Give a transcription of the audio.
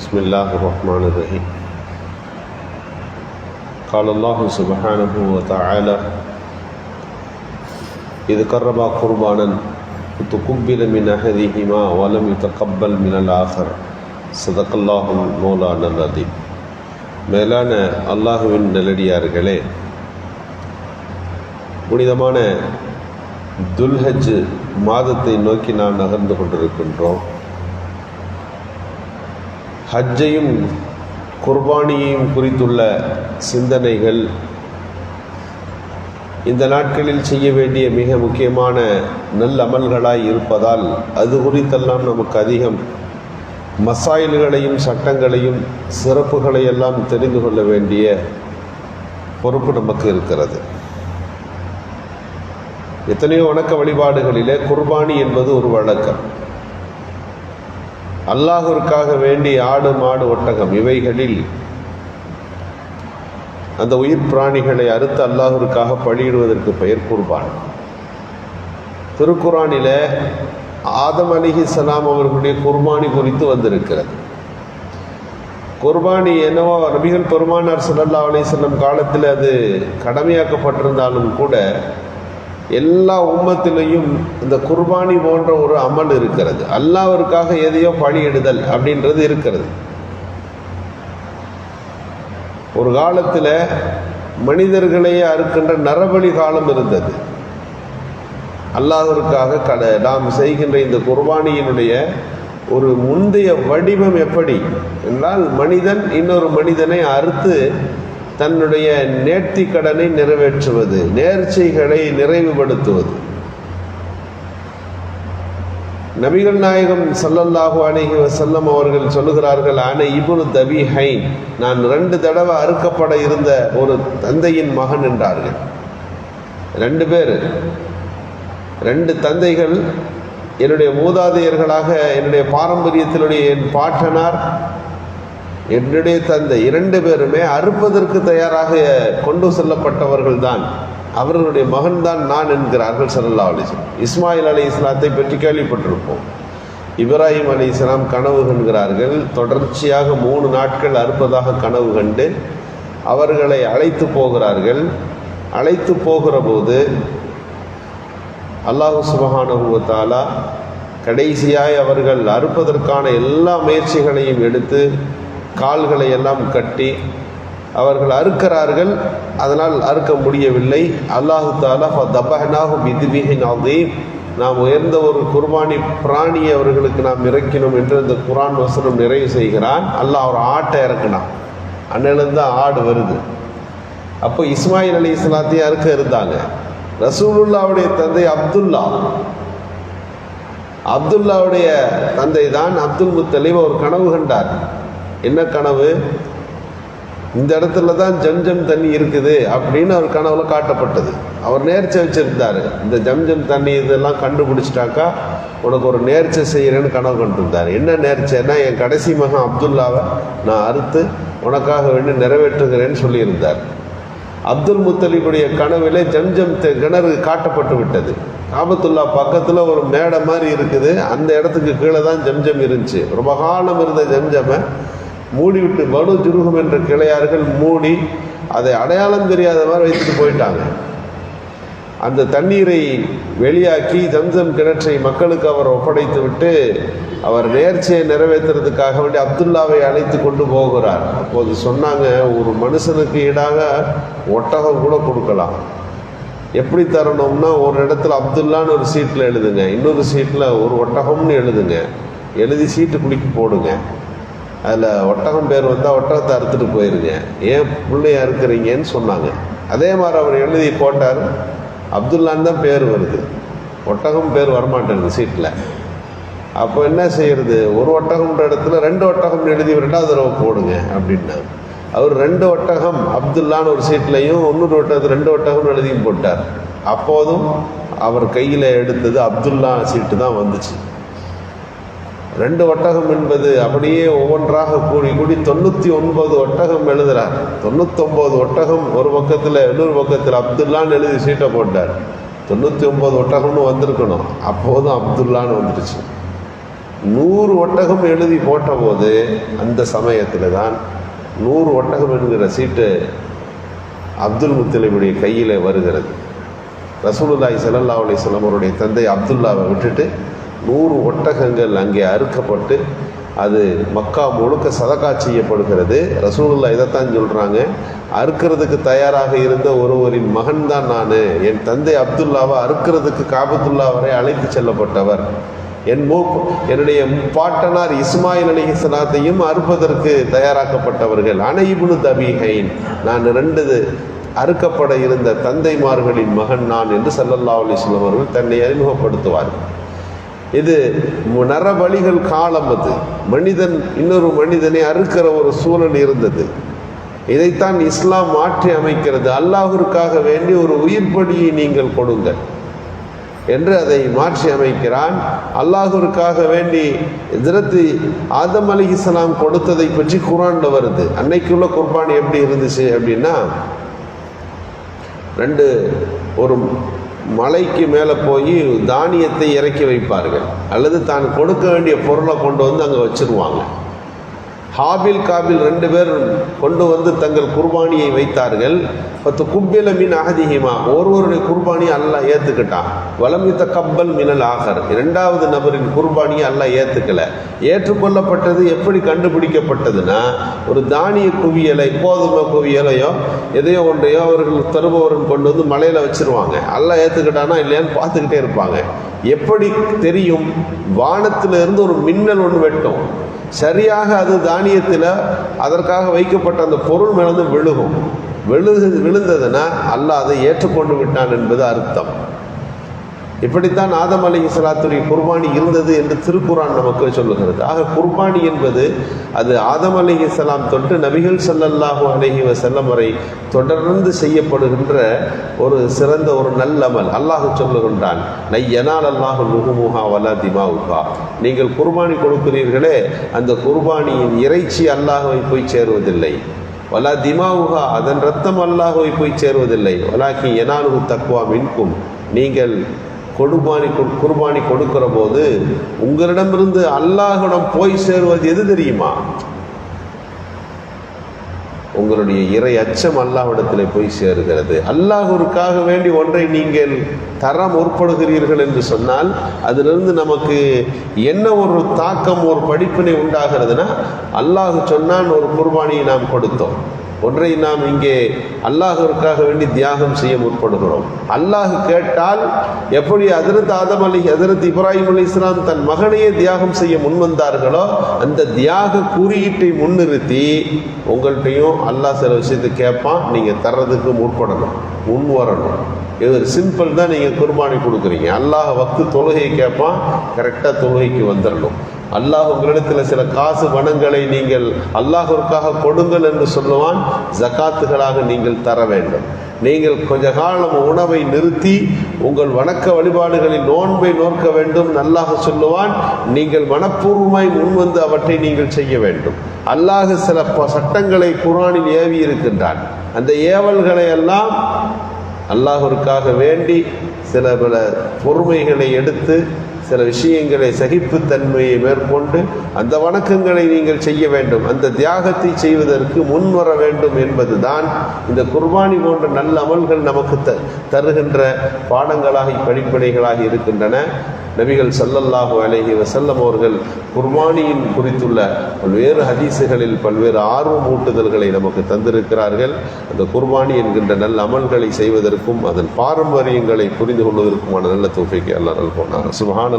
بسم الله الرحمن الرحيم قال الله سبحانه وتعالى إذ قربا قربانا تقبل من أحدهما ولم يتقبل من الآخر صدق الله مولانا العظيم. மேலான அல்லாஹுவின் நல்லடியார்களே, புனிதமான துல்ஹஜ் மாதத்தை நோக்கி நாம் நகர்ந்து கொண்டிருக்கின்றோம். ஹஜ்ஜையும் குர்பானியையும் குறித்துள்ள சிந்தனைகள் இந்த நாட்களில் செய்ய வேண்டிய மிக முக்கியமான நல்லமல்களாய் இருப்பதால் அது குறித்தெல்லாம் நமக்கு அதிகம் மசாயில்களையும் சட்டங்களையும் சிறப்புகளையெல்லாம் தெரிந்து கொள்ள வேண்டிய பொறுப்பு நமக்கு இருக்கிறது. எத்தனையோ வணக்க வழிபாடுகளிலே குர்பானி என்பது ஒரு வழக்கம். அல்லாஹ்விற்காக வேண்டி ஆடு மாடு ஒட்டகம் இவைகளில் அந்த உயிர் பிராணிகளை அறுத்து அல்லாஹ்விற்காக பலியிடுவதற்கு பெயர் குர்பான். திருக்குரானில ஆதம் அலைஹிஸ்ஸலாம் அவர்களுடைய குர்பானி குறித்து வந்திருக்கிறது. குர்பானி என்னவோ நபிகள் பெருமானார் ஸல்லல்லாஹு அலைஹி வஸல்லம் காலத்தில் அது கடமையாக்கப்பட்டிருந்தாலும் கூட எல்லா உம்மத்திலையும் இந்த குர்பானி போன்ற ஒரு அமல் இருக்கிறது. அல்லாஹ்விற்காக எதையோ பலியிடுதல் அப்படின்றது இருக்கிறது. ஒரு காலத்தில் மனிதர்களையே அறுக்கின்ற நரபலி காலம் இருந்தது. அல்லாஹ்விற்காக நாம் செய்கின்ற இந்த குர்பானியினுடைய ஒரு முந்தைய வடிவம் எப்படி என்றால், மனிதன் இன்னொரு மனிதனை அறுத்து தன்னுடைய நேர்த்தி கடனை நிறைவேற்றுவது, நேர்ச்சைகளை நிறைவுபடுத்துவது. நபிகள் நாயகம் ஸல்லல்லாஹு அலைஹி வஸல்லம் அவர்கள் சொல்லுகிறார்கள், ஆன இப்னு தபீஹைன், நான் 2 தடவை அறுக்கப்பட இருந்த ஒரு தந்தையின் மகன் என்றார்கள். 2 பேர், 2 தந்தைகள் என்னுடைய மூதாதையர்களாக, என்னுடைய பாரம்பரியத்தினுடைய என் பாட்டனார், என்னுடைய தந்தை 2 பேருமே அறுப்பதற்கு தயாராக கொண்டு செல்லப்பட்டவர்கள் தான். அவர்களுடைய மகன் தான் நான் என்கிறார்கள் ஸல்லல்லாஹு அலைஹி வஸல்லம். இஸ்மாயில் அலைஹிஸ்ஸலாத்தை பற்றி கேள்விப்பட்டிருப்போம். இப்ராஹிம் அலைஹிஸ்ஸலாம் கனவு கண்கிறார்கள். தொடர்ச்சியாக 3 நாட்கள் அறுப்பதாக கனவு கண்டு அவர்களை அழைத்து போகிறார்கள். அழைத்து போகிற போது அல்லாஹ் சுப்ஹானஹு வ தஆலா கடைசியாய் அவர்கள் அறுப்பதற்கான எல்லா முயற்சிகளையும் எடுத்து கால்களை எல்லாம் கட்டி அவர்கள் அறுக்கிறார்கள். அதனால் அறுக்க முடியவில்லை. அல்லாஹு தஆலா ஃபதபஹ்னாஹு பிதிபிஹின் அதீம், நாம் உயர்ந்த ஒரு குர்பானி பிராணியை அவர்களுக்கு நாம் இறக்கினோம் என்று அந்த குர்ஆன் வசனம் நிறைவு செய்கிறான். அல்லாஹ் ஒரு ஆட்டை இறக்கினான். அன்னிலிருந்து ஆடு வருது. அப்போ இஸ்மாயில் அலைஹிஸ்ஸலாத்தையும் அறுக்க இருந்தாங்க. ரசூலுல்லாவுடைய தந்தை அப்துல்லாவுடைய தந்தை தான் அப்துல் முத்தலிப். ஒரு கனவு கண்டார். என்ன கனவு? இந்த இடத்துல தான் ஜம்ஜம் தண்ணி இருக்குது அப்படின்னு அவர் கனவுல காட்டப்பட்டது. அவர் நேர்ச்சை வச்சிருந்தாரு, இந்த ஜம்ஜம் தண்ணி இதெல்லாம் கண்டுபிடிச்சிட்டாக்கா உனக்கு ஒரு நேர்ச்சை செய்கிறேன்னு கனவு கண்டிருந்தார். என்ன நேர்ச்சைன்னா, என் கடைசி மகன் அப்துல்லாவை நான் அறுத்து உனக்காக வேண்டி நிறைவேற்றுகிறேன்னு சொல்லியிருந்தார். அப்துல் முத்தலிபுடைய கனவிலே ஜம்ஜம் கிணறு காட்டப்பட்டு விட்டது. காபத்துல்லா பக்கத்தில் ஒரு மேடை மாதிரி இருக்குது. அந்த இடத்துக்கு கீழே தான் ஜம்ஜம் இருந்துச்சு. ரொம்ப காலம் இருந்த ஜம்ஜமை மூடிவிட்டு பனு ஜுருஹும் என்ற கிளையார்கள் மூடி அதை அடையாளம் தெரியாத மாதிரி வைத்துட்டு போயிட்டாங்க. அந்த தண்ணீரை வெளியாக்கி ஜம்ஜம் கிணற்றை மக்களுக்கு அவர் ஒப்படைத்து விட்டு அவர் நேர்ச்சியை நிறைவேற்றுறதுக்காக வேண்டி அப்துல்லாவை அழைத்து கொண்டு போகிறார். அப்போது சொன்னாங்க, ஒரு மனுஷனுக்கு ஈடாக ஒட்டகம் கூட கொடுக்கலாம். எப்படி தரணும்னா, ஒரு இடத்துல அப்துல்லான்னு ஒரு சீட்டில் எழுதுங்க, இன்னொரு சீட்டில் ஒரு ஒட்டகம்னு எழுதுங்க, எழுதி சீட்டு குலுக்கி போடுங்க. அதில் ஒட்டகம் பேர் வந்தால் ஒட்டகத்தை அறுத்துட்டு போயிருங்க, ஏன் பிள்ளைய அறுக்கிறீங்கன்னு சொன்னாங்க. அதே மாதிரி அவர் எழுதி போட்டார். அப்துல்லான்னு தான் பேர் வருது, ஒட்டகம் பேர் வரமாட்டேங்குது சீட்டில். அப்போ என்ன செய்யறது? ஒரு ஒட்டகம்ன்ற இடத்துல 2 ஒட்டகம் எழுதி 2வது தடவை போடுங்க அப்படின்னா அவர் 2 ஒட்டகம் அப்துல்லான்னு ஒரு சீட்லையும் இன்னொரு ஒட்டகத்தில் 2 ஒட்டகம் எழுதியும் போட்டார். அப்போதும் அவர் கையில் எடுத்தது அப்துல்லா சீட்டு தான் வந்துச்சு. 2 ஒட்டகம் என்பது அப்படியே ஒவ்வொன்றாக கூடி 99 ஒட்டகம் எழுதுறார். 99 ஒட்டகம் ஒரு பக்கத்தில், இன்னொரு பக்கத்தில் அப்துல்லான்னு எழுதி சீட்டை போட்டார். 99 ஒட்டகம்னு வந்திருக்கணும், அப்போதும் அப்துல்லான்னு வந்துடுச்சு. 100 ஒட்டகம் எழுதி போட்ட போது அந்த சமயத்தில் தான் 100 ஒட்டகம் என்கிற சீட்டு அப்துல் முத்தலிபுடைய கையில் வருகிறது. ரசூலுல்லாஹி ஸல்லல்லாஹு அலைஹி வஸல்லம் அவருடைய தந்தை அப்துல்லாவை விட்டுட்டு 100 ஒட்டகங்கள் அங்கே அறுக்கப்பட்டு அது மக்கா முழுக்க சதகா செய்யப்படுகிறது. ரசூலுல்லாஹ் இதைத்தான் சொல்கிறாங்க, அறுக்கிறதுக்கு தயாராக இருந்த ஒருவரின் மகன் தான் நான். என் தந்தை அப்துல்லாவை அறுக்கிறதுக்கு காபத்துல்லா வரை அழைத்து செல்லப்பட்டவர். என்னுடைய பாட்டனார் இஸ்மாயில் அலைஹிஸ்ஸலாத்தையும் அறுப்பதற்கு தயாராக்கப்பட்டவர்கள். இப்னு தபீஹைன், நான் 2 அறுக்கப்பட இருந்த தந்தைமார்களின் மகன் நான் என்று ஸல்லல்லாஹு அலைஹி வஸல்லம் அவர்கள் தன்னை அறிமுகப்படுத்துவார்கள். இது நரபலிகள் காலம். அது மனிதன் இன்னொரு மனிதனை அறுக்கிற ஒரு சூழல் இருந்தது. இதைத்தான் இஸ்லாம் மாற்றி அமைக்கிறது. அல்லாஹ்விற்காக வேண்டி ஒரு உயிர் பலியை நீங்கள் கொடுங்கள் என்று அதை மாற்றி அமைக்கிறான். அல்லாஹ்விற்காக வேண்டி ஹஜ்ரத் ஆதம் அலைஹிஸ்ஸலாம் கொடுத்ததை பற்றி குர்ஆன்ல வருது. அன்னைக்குள்ள குர்பானி எப்படி இருந்துச்சு அப்படின்னா, ஒரு மலைக்கு மேலே போய் தானியத்தை இறக்கி வைப்பார்கள், அல்லது தான் கொடுக்க வேண்டிய பொருளை கொண்டு வந்து அங்கே வச்சிருவாங்க. ஹாபில் காபில் 2 பேர் கொண்டு வந்து தங்கள் குர்பானியை வைத்தார்கள். 10 குப்பில மின் அஹதிஹிமா, ஒருவருடைய குர்பானியை அல்லாஹ் ஏற்றுக்கிட்டான். வலம் கப்பல் மினல் ஆகர், 2வது நபரின் குர்பானியை அல்லாஹ் ஏற்றுக்கல. ஏற்றுக்கொள்ளப்பட்டது எப்படி கண்டுபிடிக்கப்பட்டதுன்னா, ஒரு தானிய குவியலை, கோதுமை குவியலையோ எதையோ ஒன்றையோ அவர்கள் தருபவர்கள் கொண்டு வந்து மலையில் வச்சிருவாங்க. அல்லாஹ் ஏற்றுக்கிட்டானா இல்லையான்னு பார்த்துக்கிட்டே இருப்பாங்க. எப்படி தெரியும்? வானத்திலிருந்து ஒரு மின்னல் ஒன்று வெட்டும், சரியாக அது தானியத்தில் அதற்காக வைக்கப்பட்ட அந்த பொருள் மேலே விழுந்ததுன்னா அல்லாஹ் அதை ஏற்றுக்கொண்டு விட்டான் என்பது அர்த்தம். இப்படித்தான் ஆதம் அலைஹிஸ்ஸலாத்துடைய குர்பானி இருந்தது என்று திருக்குர்ஆன் நமக்கு சொல்லுகிறது. ஆக குர்பானி என்பது அது ஆதம் அலைஹிஸ்ஸலாம் தொட்டு நபிகள் ஸல்லல்லாஹு அலைஹி வஸல்லம் வரை தொடர்ந்து செய்யப்படுகின்ற ஒரு சிறந்த ஒரு நல்லமல். அல்லாஹ் சொல்லுகின்றான், நையனால் அல்லாஹு லுஹுமுஹா வலா திமாவுஹா, நீங்கள் குர்பானி கொடுக்கிறீர்களே அந்த குர்பானியின் இறைச்சி அல்லாஹ்வை போய் சேருவதில்லை. வலா திமாவுஹா, அதன் ரத்தம் அல்லாஹ்வை போய் சேருவதில்லை. வலாக்கி யனாலுஹு தக்வா மின்கும், நீங்கள் குர்பானி கொடுக்கிற போது உங்களிடமிருந்து அல்லாஹ்விடம் போய் சேருவது எது தெரியுமா? உங்களுடைய இறை அச்சம் அல்லாஹ்விடத்தில் போய் சேருகிறது. அல்லாஹ்விற்காக வேண்டி ஒன்றை நீங்கள் தர முற்படுகிறீர்கள் என்று சொன்னால் அதிலிருந்து நமக்கு என்ன ஒரு தாக்கம், ஒரு படிப்பினை உண்டாகிறதுனா, அல்லாஹ் சொன்னான் ஒரு குர்பானியை நாம் கொடுத்தோம், ஒன்றை நாம் இங்கே அல்லாஹ்விற்காக வேண்டி தியாகம் செய்ய முற்படுகிறோம். அல்லாஹ் கேட்டால் எப்படி ஹஜ்ரத் இப்ராஹிம் அலைஹிஸ்ஸலாம் தன் மகனையே தியாகம் செய்ய முன்வந்தார்களோ அந்த தியாக குறியீட்டை முன்னிறுத்தி உங்கள்கிட்டையும் அல்லாஹ் சில விஷயத்தை கேட்பான், நீங்கள் தர்றதுக்கு முன் வரணும். இது சிம்பிள் தான். நீங்கள் குர்பானி கொடுக்குறீங்க, அல்லாஹ் வக்து தொழுகையை கேட்பான், கரெக்டாக தொழுகைக்கு வந்துடணும். அல்லாஹ் உங்களிடத்தில் சில காசு பணங்களை நீங்கள் அல்லாஹ்விற்காக கொடுங்கள் என்று சொல்லுவான், ஜகாத்துகளாக நீங்கள் தர வேண்டும். நீங்கள் கொஞ்ச காலம் உணவை நிறுத்தி உங்கள் வணக்க வழிபாடுகளில் நோன்பை நோக்க வேண்டும் அல்லாஹ் சொல்லுவான். நீங்கள் மனப்பூர்வமாய் முன்வந்து அவற்றை நீங்கள் செய்ய வேண்டும். அல்லாஹ் சில சட்டங்களை குர்ஆனில் ஏவி இருக்கின்றான். அந்த ஏவல்களை எல்லாம் அல்லாஹ்விற்காக வேண்டி சில பல பொறுமைகளை எடுத்து சில விஷயங்களை சகிப்புத்தன்மையை மேற்கொண்டு அந்த வணக்கங்களை நீங்கள் செய்ய வேண்டும். அந்த தியாகத்தை செய்வதற்கு முன் வர வேண்டும் என்பதுதான் இந்த குர்பானி போன்ற நல்ல அமல்கள் நமக்கு தருகின்ற பாடங்களாக படிப்பனைகளாக இருக்கின்றன. நபிகள் ஸல்லல்லாஹு அலைஹி வஸல்லம் அவர்கள் குர்பானியின் குறித்துள்ள பல்வேறு ஹதீஸுகளில் பல்வேறு ஆர்வமூட்டுதல்களை நமக்கு தந்திருக்கிறார்கள். அந்த குர்பானி என்கின்ற நல்ல அமல்களை செய்வதற்கும் அதன் பாரம்பரியங்களை புரிந்து கொள்வதற்குமான நல்ல தௌஃபீக்கை அல்லாஹ் நல்குவானாக. சுப்ஹான